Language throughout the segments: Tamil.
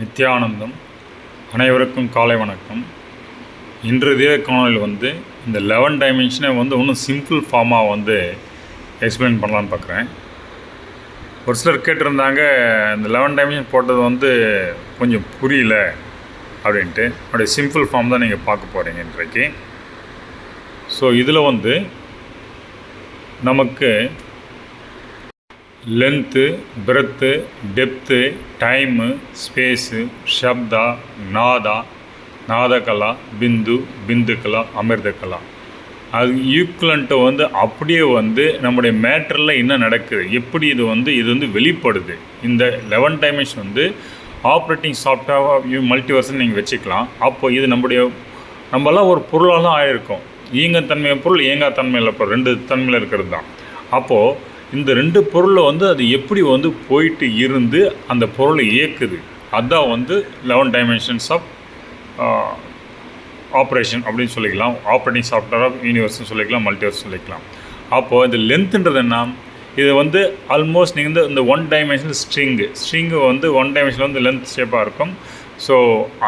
நித்யானந்தம். அனைவருக்கும் காலை வணக்கம். இன்றைய காணொலியில் இந்த 11 டைமென்ஷனை இன்னும் சிம்பிள் ஃபார்மாக எக்ஸ்பிளைன் பண்ணலான்னு பார்க்குறேன். ஒரு சிலர் கேட்டிருந்தாங்க, இந்த 11 டைமென்ஷன் போட்டது கொஞ்சம் புரியல அப்படின்ட்டு. அப்படியே சிம்பிள் ஃபார்ம் தான் நீங்கள் பார்க்க போகிறீங்க இன்றைக்கு. ஸோ இதில் நமக்கு length, breadth, depth, time, space, ஷப்தா, நாதா, நாதகலா, பிந்து, பிந்துகலா, அமிர்தகலா, அது ஈக்குவலண்ட்டை அப்படியே நம்முடைய மேட்டரில் என்ன நடக்குது, எப்படி இது வெளிப்படுது. இந்த 11 டைமென்ஷன் ஆப்ரேட்டிங் சாஃப்ட்வேர் மல்டிவர்ஸ்ன்னு நீங்கள் வச்சுக்கலாம். அப்போது இது நம்மளாம் ஒரு பொருளாக தான் ஆகிருக்கோம். ஈங்கத்தன்மை பொருள், ஏங்காத்தன்மையில் பொருள், 2 தன்மையில் இருக்கிறது தான். அப்போது இந்த 2 பொருளில் அது எப்படி போயிட்டு இருந்து அந்த பொருளை இயக்குது, அதுதான் 11 டைமென்ஷன்ஸ் ஆஃப் ஆப்ரேஷன் அப்படின்னு சொல்லிக்கலாம். ஆப்ரேட்டிங் சாஃப்ட்வேர் ஆஃப் யூனிவர்ஸ்னு சொல்லிக்கலாம், மல்டிவர்ஸ் சொல்லிக்கலாம். அப்போது இந்த லென்த்துன்றது என்ன, இது ஆல்மோஸ்ட் நீங்கள் இந்த 1 டைமென்ஷன் ஸ்ட்ரிங்கு 1 டைமென்ஷனில் லென்த் ஷேப்பாக இருக்கும். ஸோ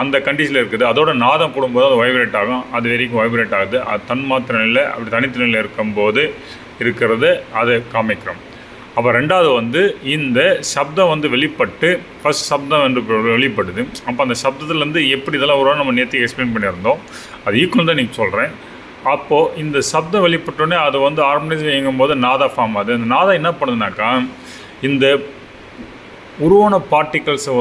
அந்த கண்டிஷனில் இருக்குது. அதோட நாதம் போடும்போது அது வைப்ரேட் ஆகும். அது வரைக்கும் வைப்ரேட் ஆகுது. அது தன்மாத்திர நிலை அப்படி தனித்த நிலையில் இருக்கும்போது இருக்கிறது அதை காமிக்கிறோம். அப்போ ரெண்டாவது இந்த சப்தம் வெளிப்பட்டு ஃபஸ்ட் சப்தம் வெளிப்படுது. அப்போ அந்த சப்தத்துலேருந்து எப்படி இதெல்லாம் ஒரு நம்ம நேற்று எக்ஸ்பிளைன் பண்ணியிருந்தோம். அது ஈக்குவல் தான் நீங்கள் சொல்கிறேன். அப்போது இந்த சப்தம் வெளிப்பட்டோடனே அது ஹார்மோனைஸ் இயங்கும்போது நாதா ஃபார்ம் ஆகுது. இந்த நாதம் என்ன பண்ணுதுனாக்கா, இந்த உருவான பார்ட்டிகல்ஸை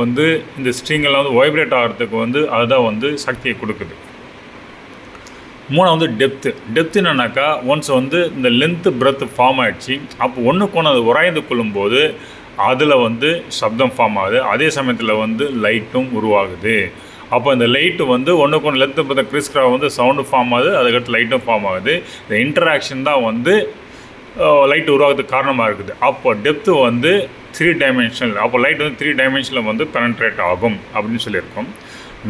இந்த ஸ்ட்ரிங்கெல்லாம் வைப்ரேட் ஆகிறதுக்கு அதுதான் சக்தியை கொடுக்குது. மூணாவது டெப்த்து என்னன்னாக்கா, ஒன்ஸ் இந்த லென்த்து பிரெத்து ஃபார்ம் ஆகிடுச்சு. அப்போ ஒன்றுக்கு ஒன்று அது உராய்ந்து கொள்ளும்போது அதில் சப்தம் ஃபார்ம் ஆகுது. அதே சமயத்தில் லைட்டும் உருவாகுது. அப்போ இந்த லைட்டு ஒன்றுக்கு ஒன்று லென்த்து பிரெத்து கிறிஸ்கிராக சவுண்டு ஃபார்ம் ஆகுது. அதுக்கடுத்து லைட்டும் ஃபார்ம் ஆகுது. இந்த இன்டராக்ஷன் தான் லைட் உருவாகிறதுக்கு காரணமாக இருக்குது. அப்போ டெப்த்து 3 டைமென்ஷனல். அப்போ லைட் 3 டைமென்ஷனில் பெனட்ரேட் ஆகும் அப்படின்னு சொல்லியிருக்கோம்.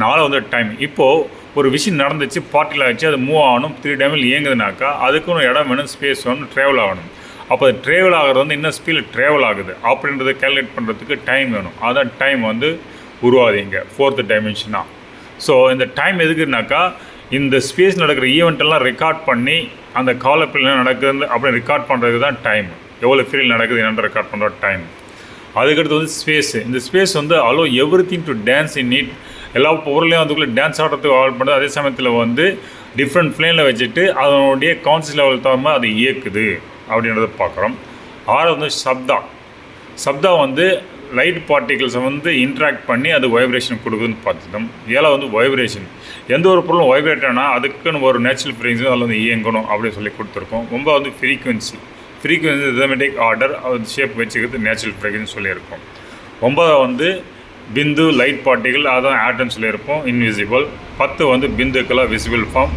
4 டைம். இப்போது ஒரு விஷயம் நடந்துச்சு, பார்ட்டில் ஆகிடுச்சு, அது மூவ் ஆகணும், 3 டைமில் இயங்குதுனாக்கா அதுக்கு ஒரு இடம் வேணும், ஸ்பேஸ் வேணும், ட்ராவல் ஆகணும். அப்போ அது ட்ராவல் ஆகிறது இன்னும் ஸ்பீடில் ட்ராவல் ஆகுது அப்படின்றத கேல்குலேட் பண்ணுறதுக்கு டைம் வேணும். அதான் டைம் உருவாகுது இங்கே 4th டைமென்ஷனாக. ஸோ இந்த டைம் எதுக்குனாக்கா, இந்த ஸ்பேஸ் நடக்கிற ஈவெண்ட்டெல்லாம் ரெக்கார்ட் பண்ணி அந்த காலப்பில் என்ன நடக்குதுன்னு அப்படி ரெக்கார்ட் பண்ணுறதுக்கு தான் டைம். எவ்வளோ ஃபீல் நடக்குது என்னென்னு ரெக்கார்ட் பண்ணுற டைம். அதுக்கடுத்து ஸ்பேஸு. இந்த space allow everything to dance in it. எல்லா பொருளையும் அதுக்குள்ளே டான்ஸ் ஆடுறதுக்கு ஆல் பண்ணுறது. அதே சமயத்தில் டிஃப்ரெண்ட் ஃப்ளேனில் வச்சுட்டு அதனுடைய கான்சியஸ் லெவல் தகுந்த அது இயக்குது அப்படின்றத பார்க்குறோம். 6 சப்தா லைட் பார்ட்டிகல்ஸை இன்ட்ராக்ட் பண்ணி அது வைப்ரேஷன் கொடுக்குதுன்னு பார்த்துட்டோம். 7 வைப்ரேஷன். எந்த ஒரு பொருளும் வைப்ரேட் ஆனால் அதுக்குன்னு ஒரு நேச்சுரல் ஃப்ரீக்வன்சி அதில் இயங்கணும் அப்படின்னு சொல்லி கொடுத்துருக்கோம். 9 ஃப்ரீக்வன்சி ரிதமெட்டிக் ஆர்டர் ஷேப் வச்சுக்கிறது நேச்சுரல் ஃப்ரீக்வன்சி சொல்லியிருக்கோம். 9 பிந்து லைட் பார்ட்டிகள், அதான் ஆட்டம் சொல்லியிருப்போம், இன்விசிபிள். 10 பிந்துக்கெல்லாம் visible form.